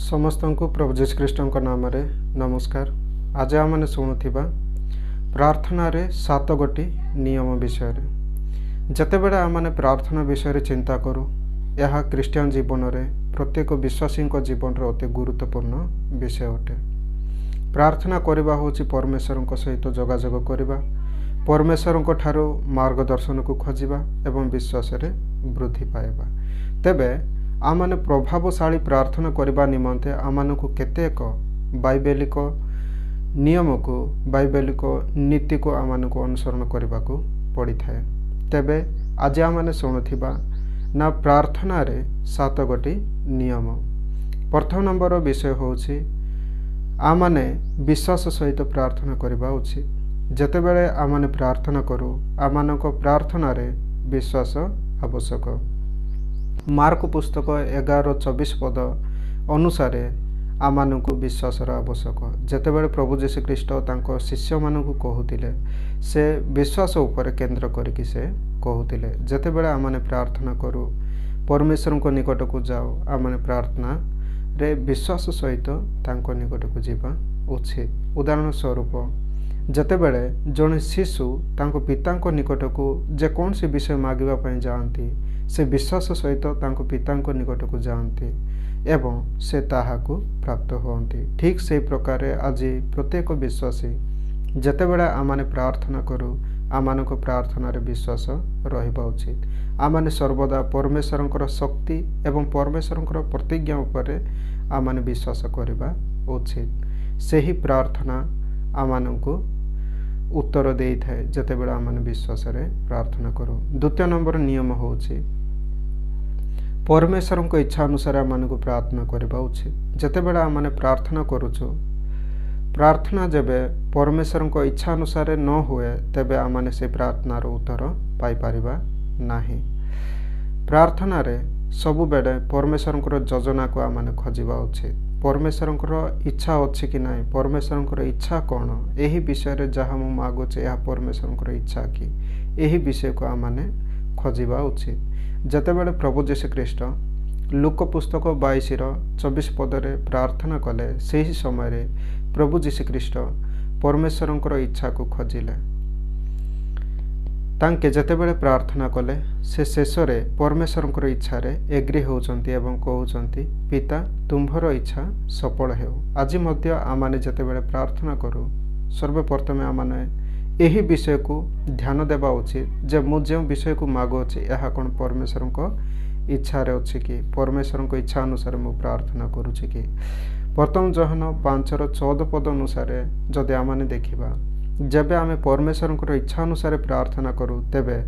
समस्त को प्रभु जीशु ख्रीष्ट नाम नमस्कार। आज आम शुणुवा प्रार्थना रे 7 गोटी नियम विषय जितेबले आम प्रार्थना विषय चिंता करूँ यह क्रिस्टियन जीवन में प्रत्येक विश्वासी जीवन में अति गुरुत्वपूर्ण विषय अटे। प्रार्थना करवा हूँ परमेश्वर सहित जोगाजोग करवा, परमेश्वर ठारू मार्गदर्शन को खोजा एवं विश्वास रे वृद्धि पाइबा। तेबे आमने प्रभावशाली प्रार्थना करने निमंते आम को केतेक बाइबेलिक नियम को बाइबेलिक नीति को आम को अनुसरण करने को पड़ी थाए। तेबे आज आम शुणुवा ना प्रार्थना रे 7 गोटी नियम। प्रथम नंबर विषय होछि आमने विश्वास सहित प्रार्थना करवा उचित। जेतेबेले आमने प्रार्थना करूँ आमानक प्रार्थना रे विश्वास आवश्यक। मार्क पुस्तक 11:24 पद अनुसार आमान को विश्वासर आवश्यक। जेतेबेले प्रभु जीशु ख्रीष्ट तांको शिष्य मानकु कहूतिले से विश्वास उपर केंद्र करके से कहूतिले। जेतेबेले आमने प्रार्थना करूँ परमेश्वर को निकट को जाओ आमने प्रार्थना रे विश्वास सहित तांको निकट को जीवा उचित। उदाहरण स्वरूप जेतेबेले जड़े शिशु तांको पितांको निकट को जेकोसी विषय मागिबा पई जाआंती से विश्वास सहित तांको पितांको निकट को जाआंती एवं से ताहाकु प्राप्त होती। ठीक से प्रकार आज प्रत्येक विश्वासी जेतेबेले आमाने प्रार्थना करूँ आमानक प्रार्थना रे विश्वास रहिबा उचित। आमाने सर्वदा परमेश्वरंकर शक्ति एवं परमेश्वरंकर प्रतिज्ञा उपरे आमाने विश्वास करबा उचित। सेही प्रार्थना आमानकु उत्तर दे थाए जेतेबेले आमाने विश्वास रे प्रार्थना करूँ। द्वितीय नंबर नियम होछि परमेश्वर को इच्छा अनुसार आम को प्रार्थना करवा उचित। जेतेबेले आमने प्रार्थना करुचु प्रार्थना जेबे परमेश्वर को इच्छा अनुसार न हुए तेबे आमने से प्रार्थनार उत्तर पाई परिबा नाही। प्रार्थना रे सबु बेले परमेश्वर योजना को आमने खोजिबा उचित। परमेश्वर इच्छा अच्छी कि ना, परमेश्वर इच्छा कौन, यही विषय रे जहाँ मु मागुचे यह परमेश्वर इच्छा कि यही विषय को आमने खोजिबा उचित। जेतेबेले प्रभु जीशु ख्रीष्ट लूक पुस्तक 22:24 पदरे प्रार्थना कले सही समय रे प्रभु जीशु ख्रीष्ट परमेश्वर इच्छा को खोजिले। तांके जेतेबेले प्रार्थना कले से शेष रे परमेश्वर इच्छा रे एग्री होउचंती एवं कहउचंती पिता तुम्भर इच्छा सफल हेउ। आज मध्य आमाने जेतेबेले प्रार्थना करू सर्वप्रथमे आमाने यही विषय को ध्यान देवा उचित जे मु जो विषय को मागुची यह कौन परमेश्वर को इच्छा रे अच्छी कि परमेश्वर को इच्छा अनुसार मु प्रार्थना करुची कि। प्रथम जहन 5:14 पद अनुसार जदि आमने देखिबा जबे आमे परमेश्वर इच्छा अनुसार प्रार्थना करूँ तेबे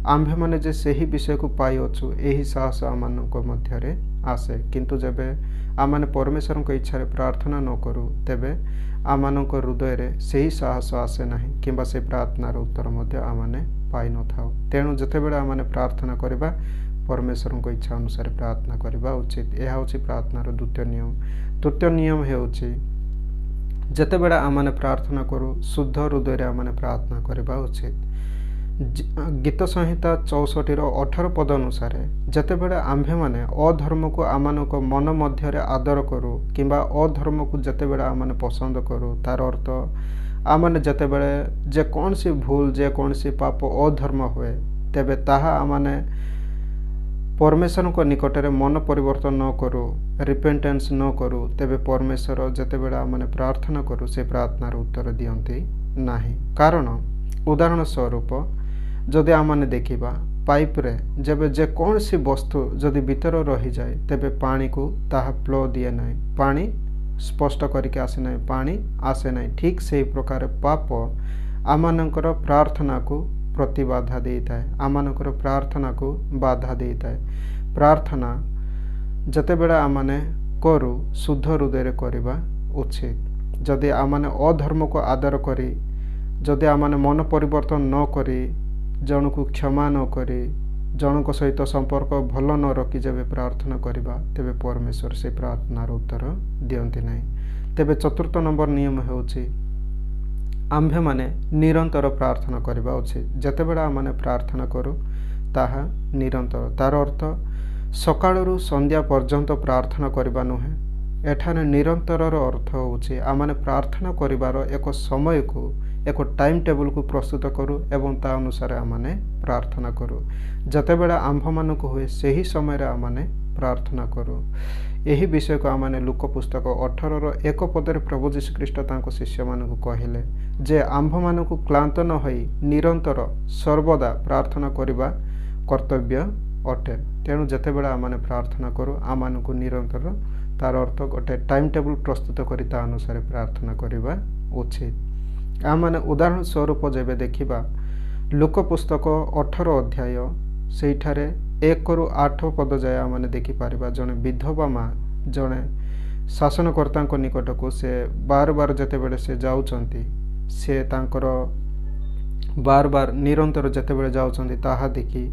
आम्भे माने जे सही विषय को पाई अच्छु यही साहस आमानक मध्य रे आसे। किंतु जबे आमने परमेश्वर को इच्छा रे प्रार्थना न करूँ तेबे आमानक हृदय रे सही साहस आसे नहीं किंबा से प्रार्थनार उत्तर मध्य आमने पाई न थाउ। तेणु जेतेबेले आमने प्रार्थना करबा परमेश्वर को इच्छा अनुसार प्रार्थना करबा उचित। यह होछि प्रार्थनार द्वितीय नियम। तृतीय नियम हेउछि जेतेबेले आमने प्रार्थना करूँ शुद्ध हृदय रे आमने प्रार्थना करबा उचित। गीत संहिता 64:18 पद अनुसार जेतेबेले आम्भे माने अधर्म को आमानक मन मध्य आदर करूँ किंबा अधर्म को जेतेबेले आमने पसंद करूँ तार अर्थ आमने जेतेबेले जेकोसी भूल जेकोसी पाप अधर्म हुए तेबे ताहा आमने परमेश्वर को निकट रे मन परिवर्तन न करूँ रिपेंटेंस न करूँ तेबे परमेश्वर जेतेबेले आमने प्रार्थना करूँ से प्रार्थनार उत्तर दियंती नाही। कारण उदाहरण स्वरूप जदि आमने देखिबा पाइप रे जबे जेकोसी वस्तु जदि भीतर रही जाए तेबे पानी को ताहा फ्लो दिए नहीं, पानी स्पष्ट करके आसे नहीं, पानी आसे नहीं। ठीक से प्रकार पाप आमानकर प्रार्थना को प्रतिबाधा देता है, आमानकर प्रार्थना को बाधा देता है। प्रार्थना जेतेबेले आमने करू शुद्ध हृदय रे करबा उचित। जदि आमने अधर्म को आदर करी जदि आमने मन परिवर्तन न करी जन को क्षमा न करी जन सहित संपर्क भल न रखी जब प्रार्थना करबा तेबे परमेश्वर से प्रार्थनार उत्तर दियंती नहीं। तेबे चतुर्थ नंबर नियम हेउछि आम्भे माने निरंतर प्रार्थना करबा उचित। जेतेबेले आमने प्रार्थना करू ताहा निरंतर तार अर्थ सकाळरू संध्या पर्यंत प्रार्थना करबा नुहे ଏଠାରେ ନିରନ୍ତରର ଅର୍ଥ ହେଉଛି ଆମମାନେ ପ୍ରାର୍ଥନା କରିବାର ଏକ ସମୟକୁ ଏକ ଟାଇମ୍ ଟେବୁଲକୁ ପ୍ରସ୍ତୁତ କରୁ ଏବଂ ତା ଅନୁସାରେ ଆମମାନେ ପ୍ରାର୍ଥନା କରୁ। ଯେତେବେଳେ ଆମ୍ଭମାନଙ୍କୁ ହୁଏ ସେହି ସମୟରେ ଆମମାନେ ପ୍ରାର୍ଥନା କରୁ। ଏହି ବିଷୟକୁ ଆମମାନେ ଲୁକ ପୁସ୍ତକ 18ର 1 ପଦରେ ପ୍ରଭୁ ଯୀଶୁଖ୍ରୀଷ୍ଟ ତାଙ୍କ ଶିଷ୍ୟମାନଙ୍କୁ କହିଲେ ଯେ ଆମ୍ଭମାନଙ୍କୁ କ୍ଳାନ୍ତ ନ ହୋଇ ନିରନ୍ତର ସର୍ବଦା ପ୍ରାର୍ଥନା କରିବା କର୍ତ୍ତବ୍ୟ ଅଟେ। ତେଣୁ ଯେତେବେଳେ ଆମମାନେ ପ୍ରାର୍ଥନା କରୁ ଆମମାନଙ୍କୁ ନିରନ୍ତର ତାର ଅର୍ଥ ଗୋଟେ ଟାଇମ୍ ଟେବୁଲ ପ୍ରସ୍ତୁତ କରି ତା ଅନୁସାରେ ପ୍ରାର୍ଥନା କରିବା ଉଚିତ। ଆମମାନେ ଉଦାହରଣ ସ୍ୱରୂପ ଯେବେ ଦେଖିବା ଲୁକ ପୁସ୍ତକ 18 ଅଧ୍ୟାୟ ସେଇଠାରେ 1ରୁ 8 ପଦ ଯାଏ ଆମମାନେ ଦେଖିପାରିବା ଜଣେ ବିଧବା ମା ଜଣେ ଶାସନକର୍ତ୍ତାଙ୍କ ନିକଟକୁ ସେ ବାର ଯେତେବେଳେ ସେ ଯାଉଛନ୍ତି ସେ ତାଙ୍କର ବାର ନିରନ୍ତର ଯେତେବେଳେ ଯାଉଛନ୍ତି ତାହା ଦେଖି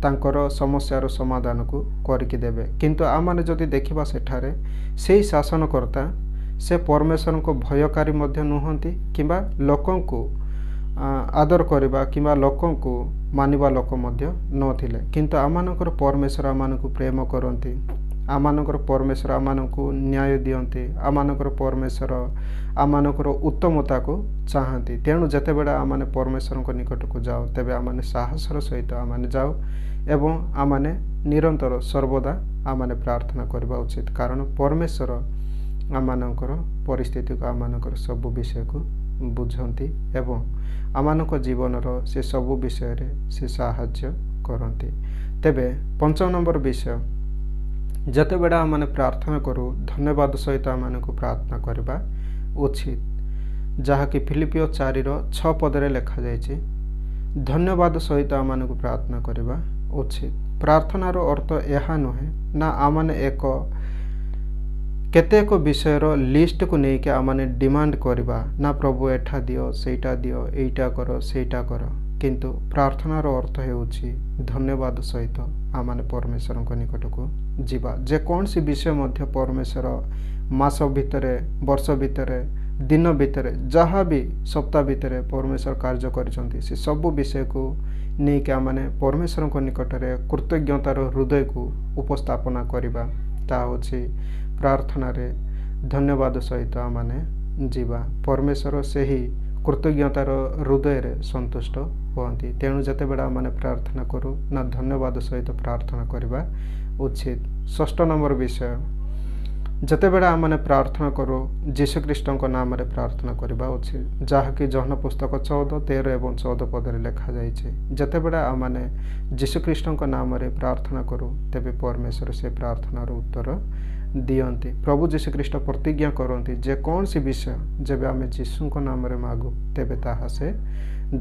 ତାଙ୍କର ସମସ୍ୟାର ସମାଧାନକୁ କରିକି ଦେବେ। କିନ୍ତୁ ଆମମାନେ ଯଦି ଦେଖିବା ସେଠାରେ ସେଇ ଶାସନକର୍ତ୍ତା ସେ ପରମେଶ୍ୱରଙ୍କ ଭୟକାରୀ ମଧ୍ୟ ନୁହନ୍ତି କିମ୍ବା ଲୋକଙ୍କୁ ଆଦର କରିବା କିମ୍ବା ଲୋକଙ୍କୁ ମାନିବା ଲୋକ ମଧ୍ୟ ନଥିଲେ। କିନ୍ତୁ ଆମମାନଙ୍କର ପରମେଶ୍ୱର ଆମମାନଙ୍କୁ ପ୍ରେମ କରନ୍ତି, ଆମମାନଙ୍କର ପରମେଶ୍ୱର ଆମମାନଙ୍କୁ ନ୍ୟାୟ ଦିଅନ୍ତି, ଆମମାନଙ୍କର ପରମେଶ୍ୱର ଆମମାନଙ୍କର ଉତ୍ତମତାକୁ ଚାହାନ୍ତି। ତେଣୁ ଯେତେବେଳେ ଆମମାନେ ପରମେଶ୍ୱରଙ୍କ ନିକଟକୁ ଯାଉ ତେବେ ଆମମାନେ ସାହସର ସହିତ ଆମମାନେ ଯାଉ ଏବଂ ଆମମାନେ ନିରନ୍ତର ସର୍ବଦା ଆମମାନେ ପ୍ରାର୍ଥନା କରିବା ଉଚିତ। କାରଣ ପରମେଶ୍ୱର ଆମମାନଙ୍କର ପରିସ୍ଥିତିକୁ ଆମମାନଙ୍କର ସବୁ ବିଷୟକୁ ବୁଝନ୍ତି ଏବଂ ଆମମାନଙ୍କ ଜୀବନର ସେ ସବୁ ବିଷୟରେ ସେ ସାହାଯ୍ୟ କରନ୍ତି। ତେବେ 5 ନମ୍ବର ବିଷୟ ଯେତେବେଳେ ଆମମାନେ ପ୍ରାର୍ଥନା କରୁ ଧନ୍ୟବାଦ ସହିତ ଆମମାନଙ୍କୁ ପ୍ରାର୍ଥନା କରିବା ଉଚିତ, ଯାହାକି ଫିଲିପିଓ 4ର 6 ପଦରେ ଲେଖାଯାଇଛି ଧନ୍ୟବାଦ ସହିତ ଆମମାନଙ୍କୁ ପ୍ରାର୍ଥନା କରିବା ଉଚିତ। ପ୍ରାର୍ଥନାର ଅର୍ଥ ଏହା ନୁହେଁ ନା ଆମମାନେ କେତେକ ବିଷୟର ଲିଷ୍ଟକୁ ନେଇକି ଆମମାନେ ଡିମାଣ୍ଡ କରିବା ନା ପ୍ରଭୁ ଏଠା ଦିଅ ସେଇଟା ଦିଅ ଏଇଟା କର ସେଇଟା କର। କିନ୍ତୁ ପ୍ରାର୍ଥନାର ଅର୍ଥ ହେଉଛି ଧନ୍ୟବାଦ ସହିତ ଆମମାନେ ପରମେଶ୍ୱରଙ୍କ ନିକଟକୁ ଯିବା। ଯେକୌଣସି ବିଷୟ ମଧ୍ୟ ପରମେଶ୍ୱର ମାସ ଭିତରେ ବର୍ଷ ଭିତରେ ଦିନ ଭିତରେ ଯାହା ବି ସପ୍ତାହ ଭିତରେ ପରମେଶ୍ୱର କାର୍ଯ୍ୟ କରିଛନ୍ତି ସେ ସବୁ ବିଷୟକୁ ନେଇକି ଆମମାନେ ପରମେଶ୍ୱରଙ୍କ ନିକଟରେ କୃତଜ୍ଞତାର ହୃଦୟକୁ ଉପସ୍ଥାପନା କରିବା। ତାହା ହେଉଛି ପ୍ରାର୍ଥନାରେ ଧନ୍ୟବାଦ ସହିତ ଆମମାନେ ଯିବା। ପରମେଶ୍ୱର ସେହି କୃତଜ୍ଞତାର ହୃଦୟରେ ସନ୍ତୁଷ୍ଟ ହୁଅନ୍ତି। ତେଣୁ ଯେତେବେଳେ ଆମମାନେ ପ୍ରାର୍ଥନା କରୁ ନା ଧନ୍ୟବାଦ ସହିତ ପ୍ରାର୍ଥନା କରିବା ଉଚିତ। 6 ନମ୍ବର ବିଷୟ ଯେତେବେଳେ ଆମମାନେ ପ୍ରାର୍ଥନା କରୁ ଯୀଶୁଖ୍ରୀଷ୍ଟଙ୍କ ନାମରେ ପ୍ରାର୍ଥନା କରିବା ଉଚିତ, ଯାହାକି ଜହନ ପୁସ୍ତକ 14, 13 ଏବଂ 14 ପଦରେ ଲେଖାଯାଇଛି। ଯେତେବେଳେ ଆମମାନେ ଯୀଶୁଖ୍ରୀଷ୍ଟଙ୍କ ନାମରେ ପ୍ରାର୍ଥନା କରୁ ତେବେ ପରମେଶ୍ୱର ସେ ପ୍ରାର୍ଥନାର ଉତ୍ତର ଦିଅନ୍ତି। ପ୍ରଭୁ ଯୀଶୁଖ୍ରୀଷ୍ଟ ପ୍ରତିଜ୍ଞା କରନ୍ତି ଯେକୌଣସି ବିଷୟ ଯେବେ ଆମେ ଯୀଶୁଙ୍କ ନାମରେ ମାଗୁ ତେବେ ତାହା ସେ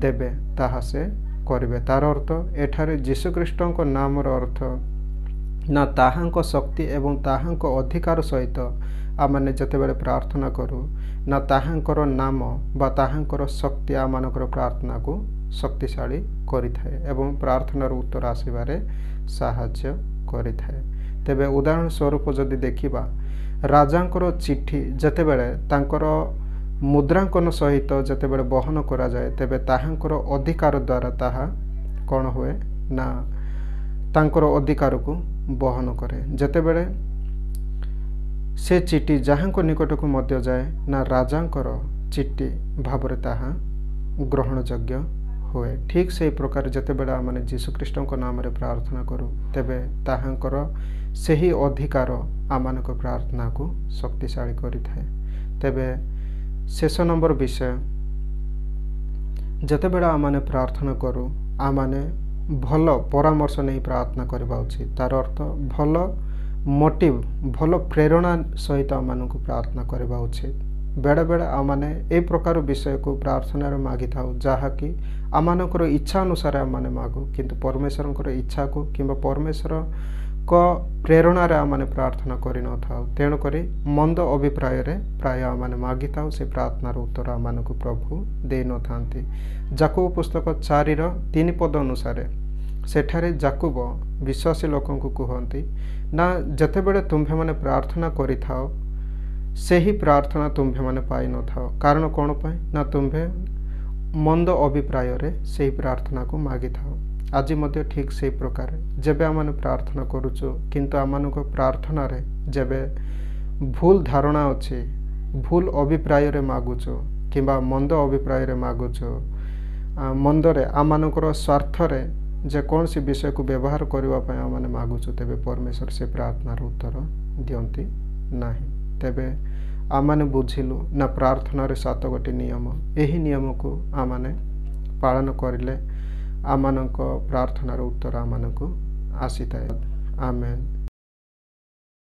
ଦେବେ, ତାହା ସେ କରିବେ। ତାର ଅର୍ଥ ଏଠାରେ ଯୀଶୁଖ୍ରୀଷ୍ଟଙ୍କ ନାମର ଅର୍ଥ ନା ତାହାଙ୍କ ଶକ୍ତି ଏବଂ ତାହାଙ୍କ ଅଧିକାର ସହିତ ଆମମାନେ ଯେତେବେଳେ ପ୍ରାର୍ଥନା କରୁ ନା ତାହାଙ୍କର ନାମ ବା ତାହାଙ୍କର ଶକ୍ତି ଆମମାନଙ୍କର ପ୍ରାର୍ଥନାକୁ ଶକ୍ତିଶାଳୀ କରିଥାଏ ଏବଂ ପ୍ରାର୍ଥନାର ଉତ୍ତର ଆସିବାରେ ସାହାଯ୍ୟ କରିଥାଏ। ତେବେ ଉଦାହରଣ ସ୍ୱରୂପ ଯଦି ଦେଖିବା ରାଜାଙ୍କର ଚିଠି ଯେତେବେଳେ ତାଙ୍କର ମୁଦ୍ରାଙ୍କନ ସହିତ ଯେତେବେଳେ ବହନ କରାଯାଏ ତେବେ ତାହାଙ୍କର ଅଧିକାର ଦ୍ୱାରା ତାହା କ'ଣ ହୁଏ ନା ତାଙ୍କର ଅଧିକାରକୁ ବହନ କରେ। ଯେତେବେଳେ ସେ ଚିଠି ଯାହାଙ୍କ ନିକଟକୁ ମଧ୍ୟ ଯାଏ ନା ରାଜାଙ୍କର ଚିଠି ଭାବରେ ତାହା ଗ୍ରହଣଯୋଗ୍ୟ ହୁଏ। ଠିକ୍ ସେହି ପ୍ରକାର ଯେତେବେଳେ ଆମମାନେ ଯୀଶୁଖ୍ରୀଷ୍ଟଙ୍କ ନାମରେ ପ୍ରାର୍ଥନା କରୁ ତେବେ ତାହାଙ୍କର ସେହି ଅଧିକାର ଆମମାନଙ୍କ ପ୍ରାର୍ଥନାକୁ ଶକ୍ତିଶାଳୀ କରିଥାଏ। ତେବେ 6 ନମ୍ବର ବିଷୟ ଯେତେବେଳେ ଆମମାନେ ପ୍ରାର୍ଥନା କରୁ ଆମମାନେ ଭଲ ପରାମର୍ଶ ନେଇ ପ୍ରାର୍ଥନା କରିବା ଉଚିତ। ତାର ଅର୍ଥ ଭଲ ମୋଟିଭ ଭଲ ପ୍ରେରଣା ସହିତ ଆମମାନଙ୍କୁ ପ୍ରାର୍ଥନା କରିବା ଉଚିତ। ବେଳେବେଳେ ଆମମାନେ ଏହି ପ୍ରକାର ବିଷୟକୁ ପ୍ରାର୍ଥନାରେ ମାଗିଥାଉ ଯାହାକି ଆମମାନଙ୍କର ଇଚ୍ଛା ଅନୁସାରେ ଆମମାନେ ମାଗୁ, କିନ୍ତୁ ପରମେଶ୍ୱରଙ୍କର ଇଚ୍ଛାକୁ କିମ୍ବା ପରମେଶ୍ୱରଙ୍କ ପ୍ରେରଣାରେ ଆମମାନେ ପ୍ରାର୍ଥନା କରିନଥାଉ। ତେଣୁକରି ମନ୍ଦ ଅଭିପ୍ରାୟରେ ପ୍ରାୟ ଆମମାନେ ମାଗିଥାଉ, ସେ ପ୍ରାର୍ଥନାର ଉତ୍ତର ଆମମାନଙ୍କୁ ପ୍ରଭୁ ଦେଇନଥାନ୍ତି। ଯାକୁବ ପୁସ୍ତକ 4ର 3 ପଦ ଅନୁସାରେ ସେଠାରେ ଯାକୁବ ବିଶ୍ୱାସୀ ଲୋକଙ୍କୁ କୁହନ୍ତି ନା ଯେତେବେଳେ ତୁମ୍ଭେମାନେ ପ୍ରାର୍ଥନା କରିଥାଅ ସେହି ପ୍ରାର୍ଥନା ତୁମ୍ଭେମାନେ ପାଇନଥାଅ। କାରଣ କ'ଣ ପାଇଁ ନା ତୁମ୍ଭେ ମନ୍ଦ ଅଭିପ୍ରାୟରେ ସେହି ପ୍ରାର୍ଥନାକୁ ମାଗିଥାଅ। ଆଜି ମଧ୍ୟ ଠିକ୍ ସେହି ପ୍ରକାର ଯେବେ ଆମମାନେ ପ୍ରାର୍ଥନା କରୁଛୁ କିନ୍ତୁ ଆମମାନଙ୍କ ପ୍ରାର୍ଥନାରେ ଯେବେ ଭୁଲ ଧାରଣା ଅଛି, ଭୁଲ ଅଭିପ୍ରାୟରେ ମାଗୁଛୁ କିମ୍ବା ମନ୍ଦ ଅଭିପ୍ରାୟରେ ମାଗୁଛୁ, ମନ୍ଦରେ ଆମମାନଙ୍କର ସ୍ୱାର୍ଥରେ ଯେକୌଣସି ବିଷୟକୁ ବ୍ୟବହାର କରିବା ପାଇଁ ଆମମାନେ ମାଗୁଛୁ, ତେବେ ପରମେଶ୍ୱର ସେ ପ୍ରାର୍ଥନାର ଉତ୍ତର ଦିଅନ୍ତି ନାହିଁ। ତେବେ ଆମମାନେ ବୁଝିଲୁ ନା ପ୍ରାର୍ଥନାରେ 7 ନିୟମ, ଏହି ନିୟମକୁ ଆମମାନେ ପାଳନ କରିଲେ ଆମମାନଙ୍କ ପ୍ରାର୍ଥନାର ଉତ୍ତର ଆମମାନଙ୍କୁ ଆସିଥାଏ। ଆମେନ୍।